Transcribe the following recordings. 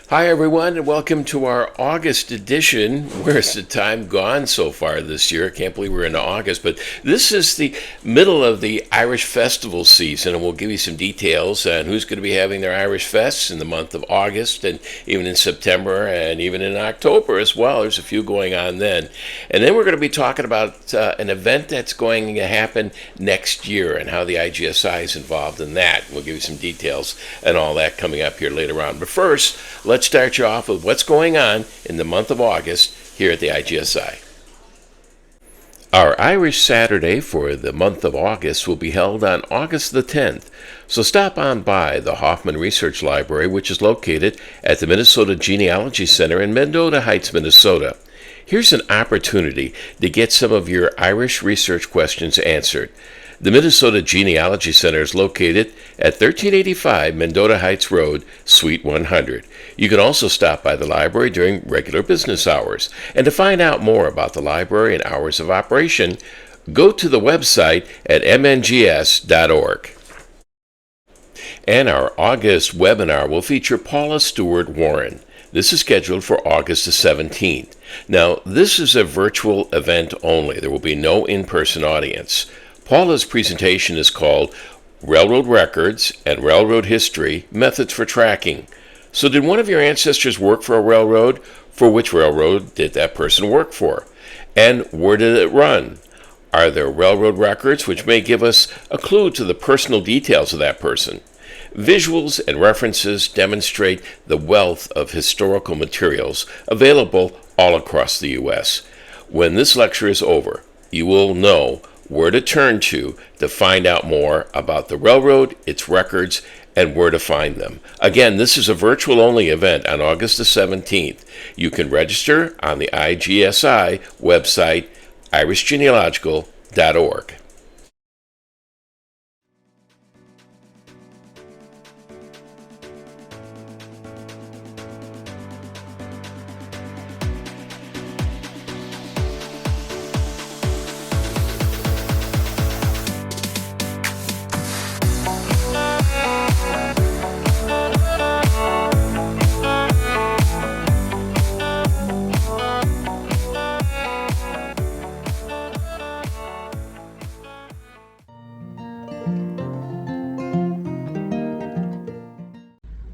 Hi, everyone, and welcome to our August edition. Where's the time gone so far this year? I can't believe we're into August, but this is the middle of the Irish festival season, and we'll give you some details on who's going to be having their Irish fests in the month of August, and even in September, and even in October as well. There's a few going on then. And then we're going to be talking about an event that's going to happen next year and how the IGSI is involved in that. We'll give you some details and all that coming up here later on. But first, let's start you off with what's going on in the month of August here at the IGSI. Our Irish Saturday for the month of August will be held on August the 10th, so stop on by the Hoffman Research Library, which is located at the Minnesota Genealogy Center in Mendota Heights, Minnesota. Here's an opportunity to get some of your Irish research questions answered. The Minnesota Genealogy Center is located at 1385 Mendota Heights Road, Suite 100. You can also stop by the library during regular business hours. And to find out more about the library and hours of operation, go to the website at mngs.org. And our August webinar will feature Paula Stuart-Warren. This is scheduled for August the 17th. Now, this is a virtual event only. There will be no in-person audience. Paula's presentation is called Railroad Records and Railroad History, Methods for Tracking. So did one of your ancestors work for a railroad? For which railroad did that person work for? And where did it run? Are there railroad records which may give us a clue to the personal details of that person? Visuals and references demonstrate the wealth of historical materials available all across the U.S. When this lecture is over, you will know where to turn to find out more about the railroad, its records, and where to find them. Again, this is a virtual-only event on August the 17th. You can register on the IGSI website, irishgenealogical.org.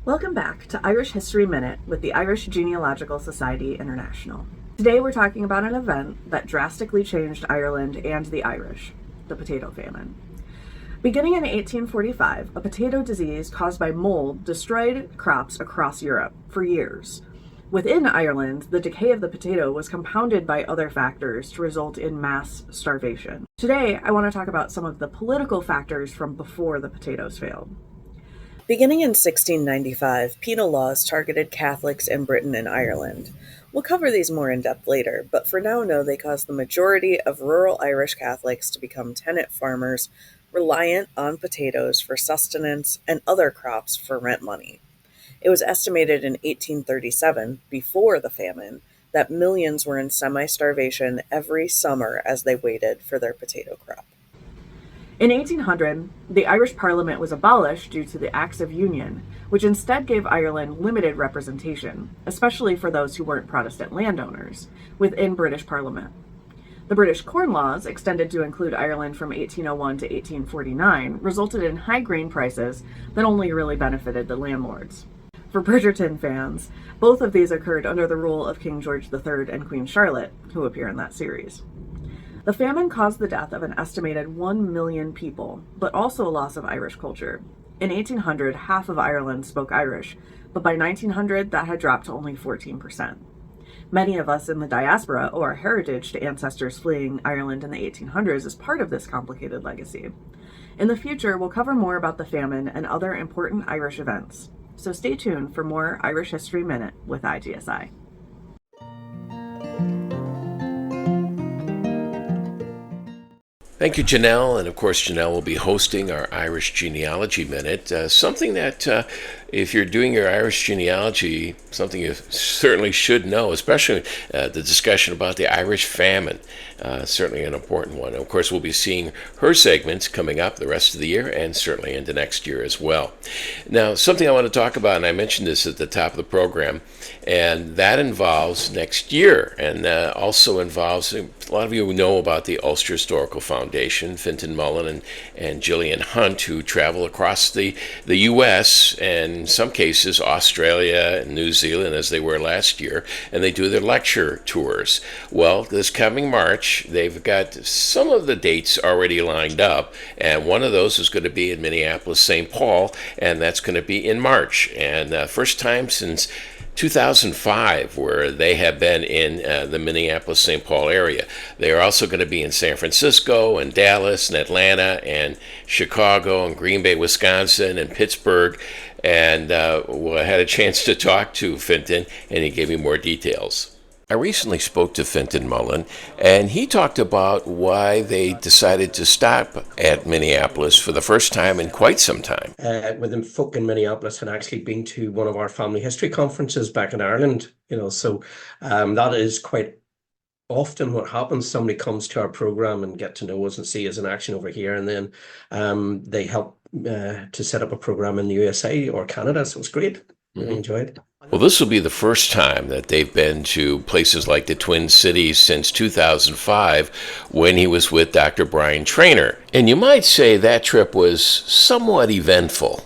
Welcome back to Irish History Minute with the Irish Genealogical Society International. Today we're talking about an event that drastically changed Ireland and the Irish, the potato famine. Beginning in 1845, a potato disease caused by mold destroyed crops across Europe for years. Within Ireland, the decay of the potato was compounded by other factors to result in mass starvation. Today, I want to talk about some of the political factors from before the potatoes failed. Beginning in 1695, penal laws targeted Catholics in Britain and Ireland. We'll cover these more in depth later, but for now know they caused the majority of rural Irish Catholics to become tenant farmers, reliant on potatoes for sustenance and other crops for rent money. It was estimated in 1837, before the famine, that millions were in semi-starvation every summer as they waited for their potato crop. In 1800, the Irish Parliament was abolished due to the Acts of Union, which instead gave Ireland limited representation, especially for those who weren't Protestant landowners, within British Parliament. The British Corn Laws, extended to include Ireland from 1801 to 1849, resulted in high grain prices that only really benefited the landlords. For Bridgerton fans, both of these occurred under the rule of King George III and Queen Charlotte, who appear in that series. The famine caused the death of an estimated 1 million people, but also a loss of Irish culture. In 1800, half of Ireland spoke Irish, but by 1900, that had dropped to only 14%. Many of us in the diaspora owe our heritage to ancestors fleeing Ireland in the 1800s as part of this complicated legacy. In the future, we'll cover more about the famine and other important Irish events. So stay tuned for more Irish History Minute with IGSI. Thank you, Janelle. And of course, Janelle will be hosting our Irish Genealogy Minute, something that if you're doing your Irish genealogy, something you certainly should know, especially the discussion about the Irish famine. Certainly an important one. Of course, we'll be seeing her segments coming up the rest of the year and certainly into next year as well. Now, something I want to talk about, and I mentioned this at the top of the program, and that involves next year, and also involves a lot of you know about the Ulster Historical Foundation, Fintan Mullen and Gillian Hunt, who travel across the U.S. and in some cases Australia and New Zealand, as they were last year, and they do their lecture tours. Well, this coming March, they've got some of the dates already lined up, and one of those is going to be in Minneapolis, St. Paul, and that's going to be in March. And first time since 2005 where they have been in the Minneapolis, St. Paul area. They are also going to be in San Francisco and Dallas and Atlanta and Chicago and Green Bay, Wisconsin and Pittsburgh. And I had a chance to talk to Fintan, and he gave me more details. I recently spoke to Fintan Mullen, and he talked about why they decided to stop at Minneapolis for the first time in quite some time. With them folk in Minneapolis had actually been to one of our family history conferences back in Ireland, so that is quite often what happens. Somebody comes to our program and get to know us and see us in action over here, and then they help to set up a program in the USA or Canada. So it's great. Really enjoyed it. Well, this will be the first time that they've been to places like the Twin Cities since 2005 when he was with Dr. Brian Traynor. And you might say that trip was somewhat eventful.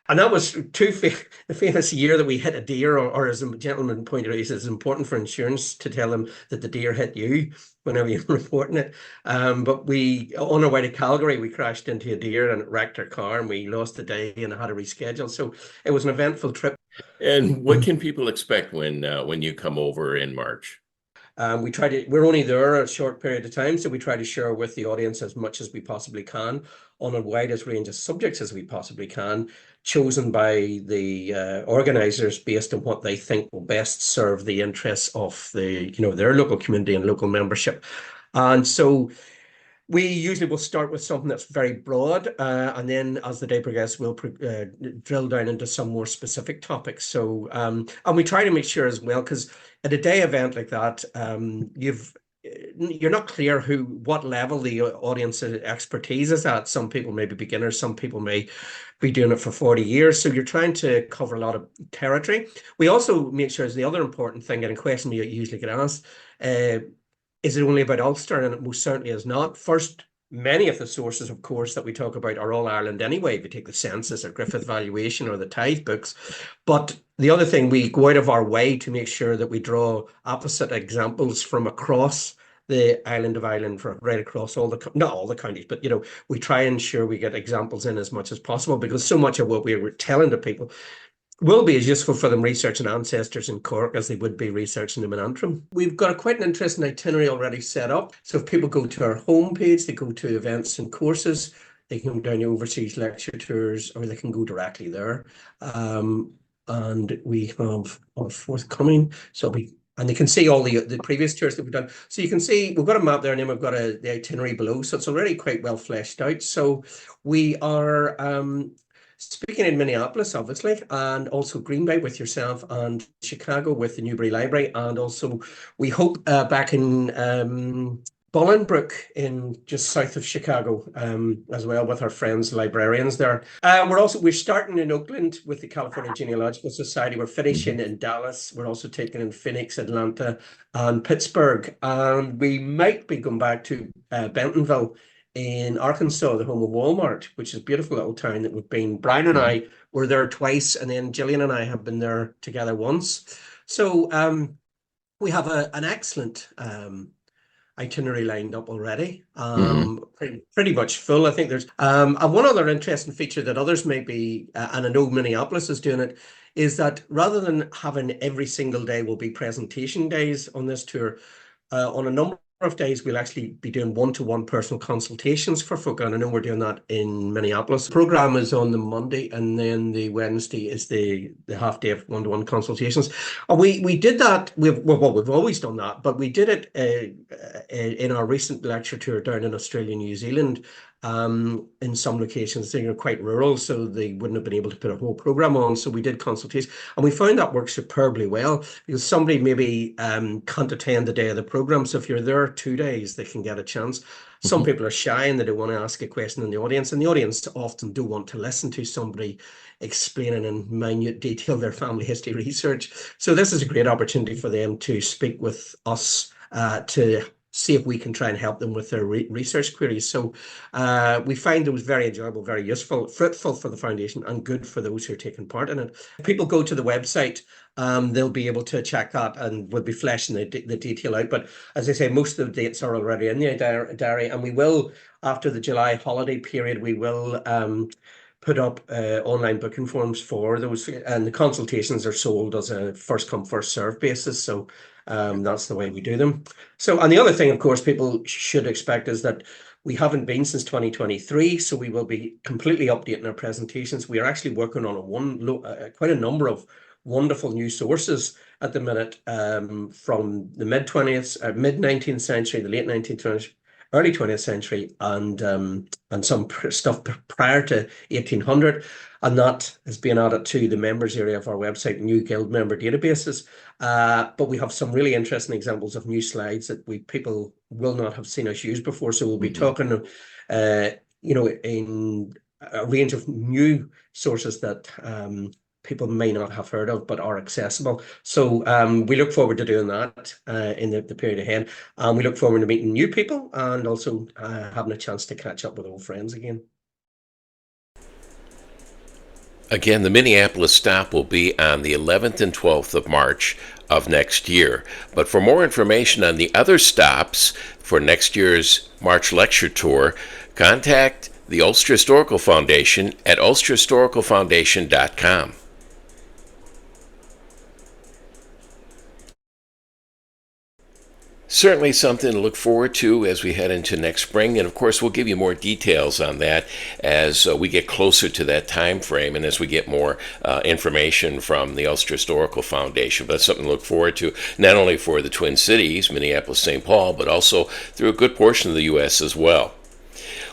And that was the famous year that we hit a deer, or as a gentleman pointed out, he says it's important for insurance to tell him that the deer hit you whenever you're reporting it. But on our way to Calgary, we crashed into a deer and it wrecked our car, and we lost the day and had to reschedule. So it was an eventful trip. And what can people expect when you come over in March? We're only there a short period of time, so we try to share with the audience as much as we possibly can on a widest range of subjects as we possibly can, chosen by the organizers based on what they think will best serve the interests of their local community and local membership. And so we usually will start with something that's very broad, and then as the day progresses, we'll drill down into some more specific topics. So, and we try to make sure as well, because at a day event like that, you're not clear what level the audience expertise is at. Some people may be beginners, some people may be doing it for 40 years. So you're trying to cover a lot of territory. We also make sure, is the other important thing, and a question you usually get asked, is it only about Ulster? And it most certainly is not. First, many of the sources, of course, that we talk about are all Ireland anyway. If you take the census or Griffith valuation or the tithe books. But the other thing, we go out of our way to make sure that we draw opposite examples from across the island of Ireland, right across not all the counties, but we try and ensure we get examples in as much as possible, because so much of what we were telling to people will be as useful for them researching ancestors in Cork as they would be researching them in Antrim. We've got quite an interesting itinerary already set up. So if people go to our homepage, they go to events and courses, they can go down to overseas lecture tours, or they can go directly there. And we have our forthcoming. And they can see all the previous tours that we've done. So you can see we've got a map there, and then we've got the itinerary below. So it's already quite well fleshed out. So we are speaking in Minneapolis, obviously, and also Green Bay with yourself, and Chicago with the Newberry Library, and also we hope back in Bolingbrook, in just south of Chicago, as well, with our friends librarians there. We're starting in Oakland with the California Genealogical Society. We're finishing in Dallas. We're also taking in Phoenix, Atlanta, and Pittsburgh, and we might be going back to Bentonville in Arkansas, the home of Walmart, which is a beautiful little town that we've been. Brian and I were there twice, and then Gillian and I have been there together once. So we have an excellent itinerary lined up already, pretty much full. I think there's and one other interesting feature that others may be, and I know Minneapolis is doing it, is that rather than having every single day will be presentation days on this tour, on a number of days we'll actually be doing one-to-one personal consultations for folk, and I know we're doing that in Minneapolis. The program is on the Monday, and then the Wednesday is the half day of one-to-one consultations. And we did that. We've always done that, but we did it in our recent lecture tour down in Australia and New Zealand, In some locations, they're quite rural, so they wouldn't have been able to put a whole program on. So we did consultation, and we found that works superbly well because somebody maybe can't attend the day of the program. So if you're there 2 days, they can get a chance. Some people are shy and they don't want to ask a question in the audience, and the audience often do want to listen to somebody explaining in minute detail their family history research. So this is a great opportunity for them to speak with us to see if we can try and help them with their research queries. So we find it was very enjoyable, very useful, fruitful for the foundation, and good for those who are taking part in it. If people go to the website, they'll be able to check that, and we'll be fleshing the detail out. But as I say, most of the dates are already in the diary, and we will, after the July holiday period, we will put up online booking forms for those, and the consultations are sold as a first come, first serve basis. So that's the way we do them. So, and the other thing, of course, people should expect is that we haven't been since 2023, so we will be completely updating our presentations. We are actually working on quite a number of wonderful new sources at the minute, from the mid 19th century, the late 19th century, early 20th century, and some stuff prior to 1800, and that has been added to the members area of our website, new guild member databases. But we have some really interesting examples of new slides that people will not have seen us use before. So we'll be talking, in a range of new sources that people may not have heard of but are accessible. So we look forward to doing that in the period ahead. We look forward to meeting new people and also having a chance to catch up with old friends again. Again, the Minneapolis stop will be on the 11th and 12th of March of next year. But for more information on the other stops for next year's March lecture tour, contact the Ulster Historical Foundation at ulsterhistoricalfoundation.com. Certainly something to look forward to as we head into next spring. And of course, we'll give you more details on that as we get closer to that time frame and as we get more information from the Ulster Historical Foundation. But it's something to look forward to, not only for the Twin Cities, Minneapolis, St. Paul, but also through a good portion of the U.S. as well.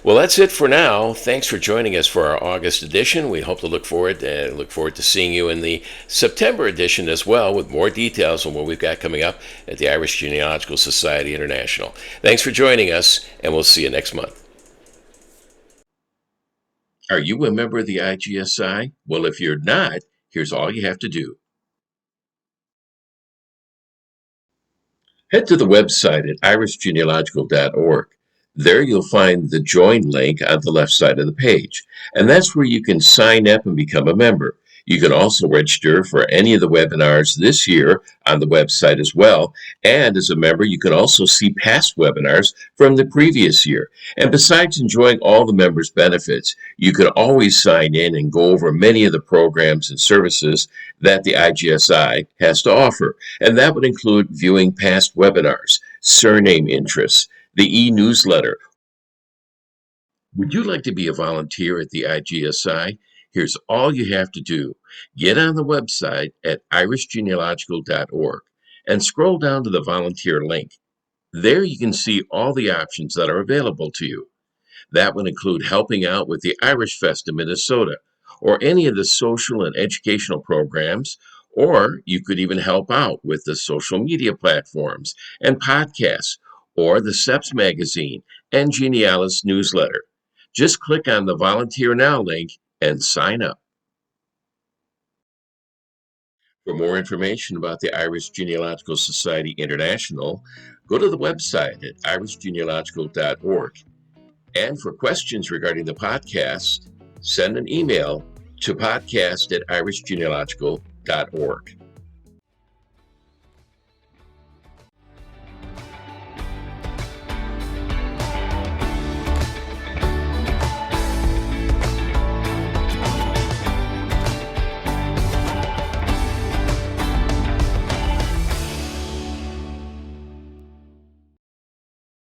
Well, that's it for now. Thanks for joining us for our August edition. We hope to look forward to seeing you in the September edition as well, with more details on what we've got coming up at the Irish Genealogical Society International. Thanks for joining us, and we'll see you next month. Are you a member of the IGSI? Well, if you're not, here's all you have to do. Head to the website at irishgenealogical.org. There you'll find the join link on the left side of the page, and that's where you can sign up and become a member. You can also register for any of the webinars this year on the website as well, and as a member you can also see past webinars from the previous year. And besides enjoying all the members' benefits, you can always sign in and go over many of the programs and services that the IGSI has to offer, and that would include viewing past webinars, surname interests, the e-newsletter. Would you like to be a volunteer at the IGSI? Here's all you have to do. Get on the website at irishgenealogical.org and scroll down to the volunteer link. There you can see all the options that are available to you. That would include helping out with the Irish Fest in Minnesota, or any of the social and educational programs, or you could even help out with the social media platforms and podcasts, or the SEPS magazine and Genealogist newsletter. Just click on the Volunteer Now link and sign up. For more information about the Irish Genealogical Society International, go to the website at irishgenealogical.org. And for questions regarding the podcast, send an email to podcast@irishgenealogical.org.